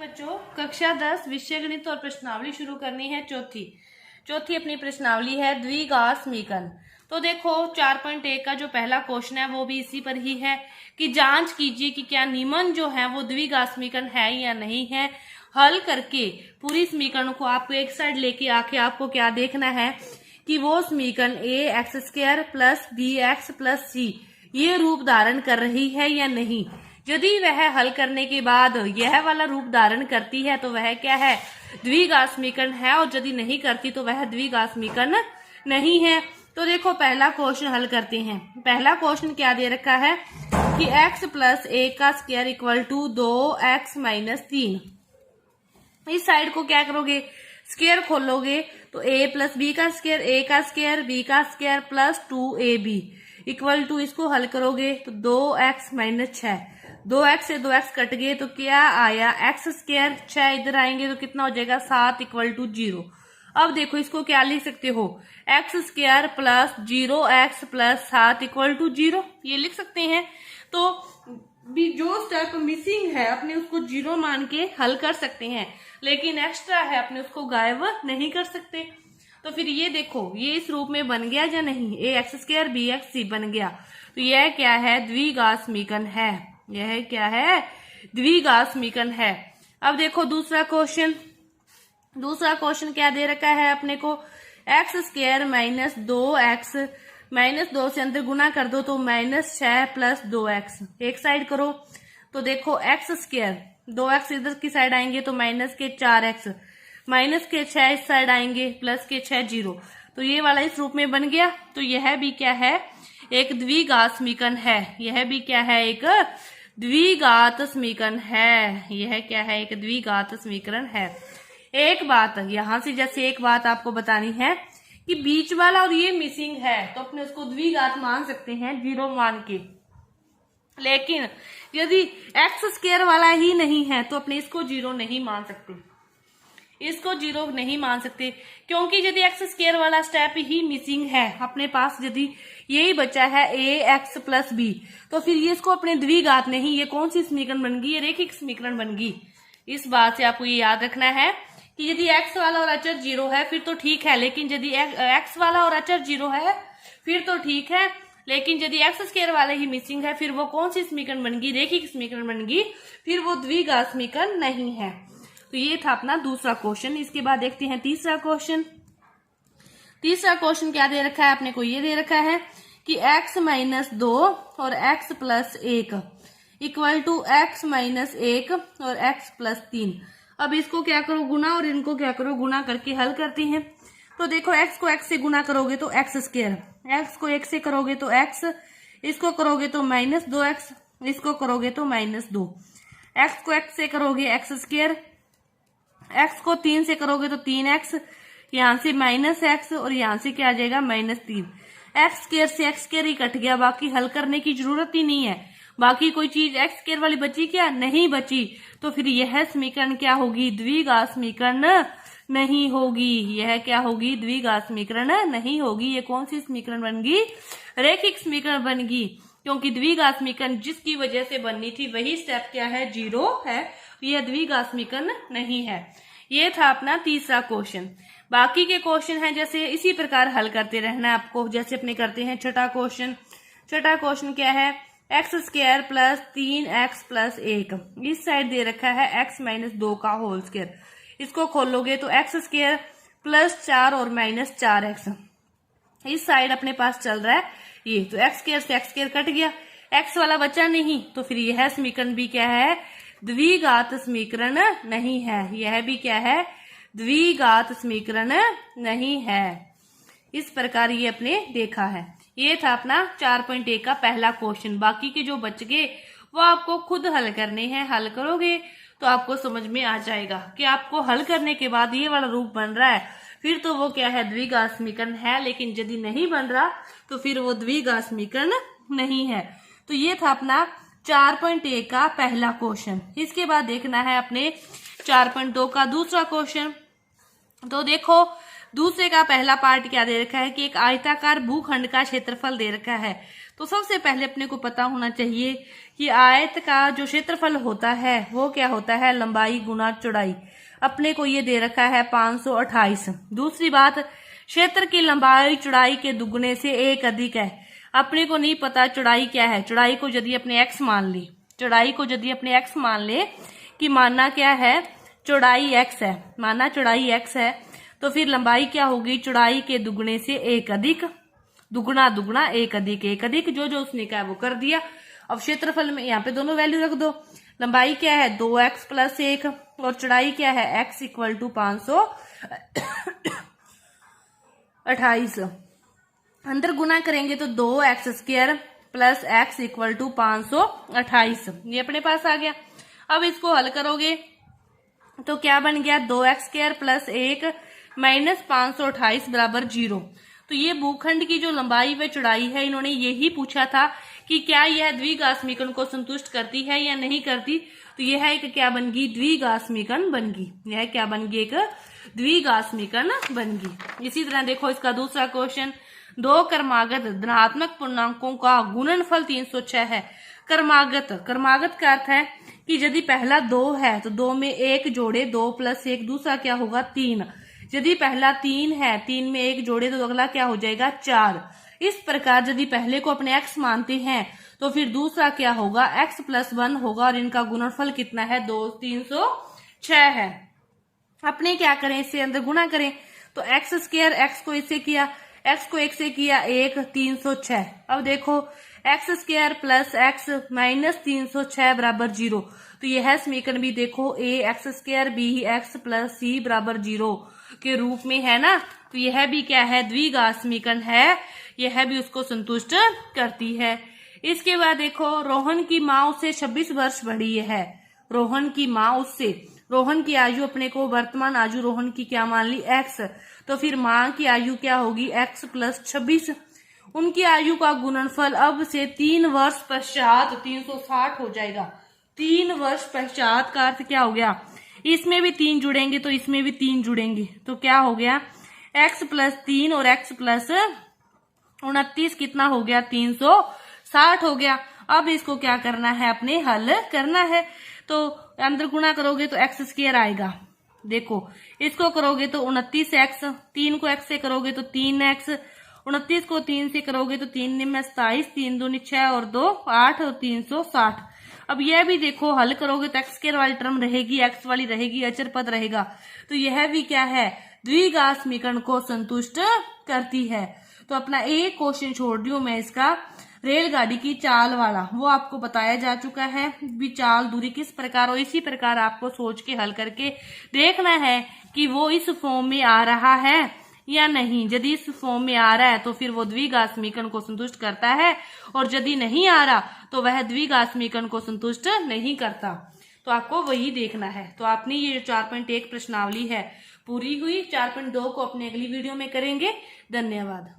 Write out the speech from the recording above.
बच्चों, कक्षा 10 विषय गणित और प्रश्नावली शुरू करनी है। चौथी अपनी प्रश्नावली है द्विघात समीकरण। तो देखो 4.1 का जो पहला क्वेश्चन है वो भी इसी पर ही है कि जांच कीजिए कि क्या निम्न जो है वो द्विघात समीकरण है या नहीं है। हल करके पूरी समीकरण को आपको एक साइड लेके आके आपको क्या देखना है कि वो समीकरण ax² plus bx plus c ये रूप धारण कर रही है या नहीं। यदि वह हल करने के बाद यह वाला रूप धारण करती है तो वह क्या है, द्विघात समीकरण है, और यदि नहीं करती तो वह द्विघात समीकरण नहीं है। तो देखो पहला क्वेश्चन हल करते हैं। पहला क्वेश्चन क्या दे रखा है कि x प्लस a का square equal to 2x minus 3। इस साइड को क्या करोगे, स्क्वायर खोलोगे तो a प्लस b का स्क्वायर, a का स्क्वायर, b का square plus 2ab equal to, इसको हल करोगे तो 2x माइनस 6, 2x से 2x कट गए तो क्या आया x स्क्वायर, 6 इधर आएंगे तो कितना हो जाएगा 7 इक्वल टू 0। अब देखो इसको क्या लिख सकते हो, x square plus 0x plus 7 equal to 0, ये लिख सकते हैं। तो भी जो स्टेप मिसिंग है अपने उसको 0 मान के हल कर सकते हैं, लेकिन एक्स्ट्रा है अपने उसको गायब नहीं कर सकते। तो फिर ये देखो ये इस रूप में बन गया या नहीं, ax² bx c बन गया। तो यह क्या है, द्विघात समीकरण है। यह क्या है, द्विघात समीकरण है। अब देखो दूसरा क्वेश्चन क्या दे रखा है अपने को, x² माइनस 2x माइनस 2 से अंदर गुना कर दो तो माइनस 6 प्लस 2x एक साइड करो तो देखो x², 2x इधर की साइड आएंगे तो माइनस के 4x, माइनस के 6 इस साइड आएंगे प्लस के 6 0। तो ये वाला इस रूप में बन गया। तो यह भी क्या है, एक द्विघात समीकरण है। यह भी क्या है, एक द्विघात समीकरण है। यह क्या है, एक द्विघात समीकरण है। एक बात यहां से जैसे एक बात आपको बतानी है कि बीच वाला और ये मिसिंग है तो अपने उसको द्विघात मान सकते हैं 0 मान के, लेकिन यदि x² वाला ही नहीं है तो अपने इसको 0 नहीं मान सकते, इसको 0 नहीं मान सकते, क्योंकि यदि x² वाला स्टेप ही मिसिंग है अपने पास, यदि यही बचा है ax प्लस b तो फिर ये इसको अपने द्विघात नहीं, ये कौन सी समीकरण बन गई, ये रेखिक समीकरण बन गई। इस बात से आपको ये याद रखना है कि यदि x वाला और अचर 0 है फिर तो ठीक है, लेकिन यदि x वाला और अचर 0 है फिर तो ठीक है, लेकिन यदि x² वाले ही मिसिंग है फिर वो कौन सी समीकरण बन गई, रेखिक समीकरण बन गई, फिर वो द्विघात समीकरण नहीं है। तो ये था अपना दूसरा क्वेश्चन। इसके बाद देखते हैं तीसरा क्वेश्चन। तीसरा क्वेश्चन क्या दे रखा है अपने को, ये दे रखा है कि x माइनस 2 और x plus 1 equal to x minus 1 और x प्लस 3। अब इसको क्या करो, गुना, और इनको क्या करो, गुना करके हल करते हैं। तो देखो x को x से गुना करोगे तो x², x को 1 से करोगे तो x, इसको करोगे तो माइनस 2x, इसको करोगे तो माइनस 2, x को x से करोगे x², x को 3 से करोगे तो 3x, यहाँ से माइनस x और यहाँ से क्या आ जाएगा माइनस 3। x² से x² ही कट गया, बाकी हल करने की जरूरत ही नहीं है। बाकी कोई चीज x² वाली बची क्या, नहीं बची। तो फिर यह समीकरण क्या होगी, द्विघात समीकरण नहीं होगी। यह क्या होगी, द्विघात समीकरण नहीं होगी। ये कौन सी समीकरण बन गई, रेखिक समीकरण बन गई, क्योंकि द्विघात समीकरण जिसकी वजह से बननी थी वही स्टेप क्या है, 0 है। यह द्विघात समीकरण नहीं है। ये था अपना तीसरा क्वेश्चन। बाकी के क्वेश्चन है जैसे इसी प्रकार हल करते रहना है आपको, जैसे अपने करते हैं छठा क्वेश्चन। छठा क्वेश्चन क्या है, x² प्लस 3x प्लस 1, इस साइड दे रखा है x माइनस 2 का होल स्क्वायर, इसको खोलोगे तो x² प्लस 4 और माइनस 4x, इस साइड अपने पास चल रहा है ये, तो x² से x² कट गया, x वाला बचा नहीं, तो फिर यह समीकरण भी क्या है, द्विघात समीकरण नहीं है। यह भी क्या है, द्विघात समीकरण नहीं है। इस प्रकार ये अपने देखा है। ये था अपना 4.1 का पहला क्वेश्चन। बाकी के जो बच गए वो आपको खुद हल करने हैं। हल करोगे तो आपको समझ में आ जाएगा कि आपको हल करने के बाद ये वाला रूप बन रहा है, फिर तो वो क्या है, द्विघात समीकरण है, लेकिन यदि नहीं बन रहा तो फिर वो द्विघात समीकरण नहीं है। तो ये था अपना 4.1 का पहला क्वेश्चन। इसके बाद देखना है अपने 4.2 का दूसरा क्वेश्चन। तो देखो दूसरे का पहला पार्ट क्या दे रखा है कि एक आयताकार भूखंड का क्षेत्रफल दे रखा है। तो सबसे पहले अपने को पता होना चाहिए कि आयत का जो क्षेत्रफल होता है वो क्या होता है, लंबाई गुना चौड़ाई। अपने को ये दे रखा है 528। दूसरी बात, क्षेत्र की लंबाई चौड़ाई के दुगने से 1 अधिक है। अपने को नहीं पता चौड़ाई क्या है। चौड़ाई को यदि अपने x मान ली, चौड़ाई को यदि अपने x मान ले कि मानना क्या है, चौड़ाई x है, माना चौड़ाई x है, तो फिर लंबाई क्या होगी, चौड़ाई के दुगने से 1 अधिक, दुगना दुगना 1 अधिक, 1 अधिक जो जो उसने कहा वो कर दिया। अब क्षेत्रफल में यहाँ पे दोनों वैल्यू रख दो। लंबाई क्या है 2x + 1 और चौड़ाई क्या है x = 528। अंदर गुना करेंगे तो 2x² + x = 528, ये अपने पास आ गया। अब इसको हल करोगे तो क्या बन गया, 2x² + 1 - 528 = 0। तो ये भूखंड की जो लंबाई व चौड़ाई है, इन्होंने यही पूछा था कि क्या यह द्विघात समीकरण को संतुष्ट करती है या नहीं करती। तो यह एक क्या बन गई, द्विघात समीकरण बन गई। यह क्या बन गई, एक द्विघात समीकरण बन गई। इसी तरह देखो इसका दूसरा क्वेश्चन, 2 क्रमागत धनात्मक पूर्णांकों का गुणनफल 306 है। क्रमागत, क्रमागत का अर्थ है कि यदि पहला 2 है तो 2 में 1 जोड़े 2 + 1, दूसरा क्या होगा 3। यदि पहला 3 है, 3 में 1 जोड़े तो अगला क्या हो जाएगा 4। इस प्रकार यदि पहले को अपने x मानते हैं तो फिर दूसरा क्या होगा, x + 1 होगा और इनका गुणनफल कितना है, 306 है। अपने क्या करें, इससे अंदर गुणा करें तो x², x को इससे किया, x को 1 से किया 1, 306। अब देखो x² + x - 306 = 0। तो यह समीकरण भी देखो ax² bx + c = 0 के रूप में है ना। तो यह भी क्या है, द्विघात समीकरण है, यह भी उसको संतुष्ट करती है। इसके बाद देखो, रोहन की माँ उससे 26 वर्ष बड़ी है। रोहन की माँ उससे, रोहन की आयु अपने को वर्तमान आयु रोहन की क्या मान ली, x। तो फिर माँ की आयु क्या होगी, x + 26। उनकी आयु का गुणनफल अब से 3 वर्ष पश्चात 360 हो जाएगा। 3 वर्ष पश्चात का अर्थ क्या हो गया, इसमें भी 3 जुड़ेंगे तो इसमें भी 3 जुड़ेंगे, तो क्या हो गया, x + 3 और x + 29 कितना हो गया, 360 हो गया। अब इसको क्या करना है, अपने हल करना है। तो अंदर गुणा करोगे तो x² आएगा। देखो इसको करोगे तो 29x, 3 को x से करोगे तो 3x, 29 को 3 से करोगे तो 3 में 27, 3 दूनी 6 और 2 8 और 360। अब यह भी देखो हल करोगे तो x² वाली टर्म रहेगी, x वाली रहेगी, अचर पद रहेगा। तो यह भी क्या है, द्विघात समीकरण को संतुष्ट करती है। तो अपना एक क्वेश्चन छोड़ रही हूं मैं इसका, रेलगाड़ी की चाल वाला, वो आपको बताया जा चुका है भी चाल दूरी किस प्रकार हो। इसी प्रकार आपको सोच के हल करके देखना है कि वो इस फॉर्म में आ रहा है या नहीं। यदि इस फॉर्म में आ रहा है तो फिर वो द्विघात समीकरण को संतुष्ट करता है, और यदि नहीं आ रहा तो वह द्विघात समीकरण को संतुष्ट नहीं करता। तो आपको वही देखना है। तो आपने ये 4.1 प्रश्नावली है पूरी हुई। 4.2 को अपने अगली वीडियो में करेंगे। धन्यवाद।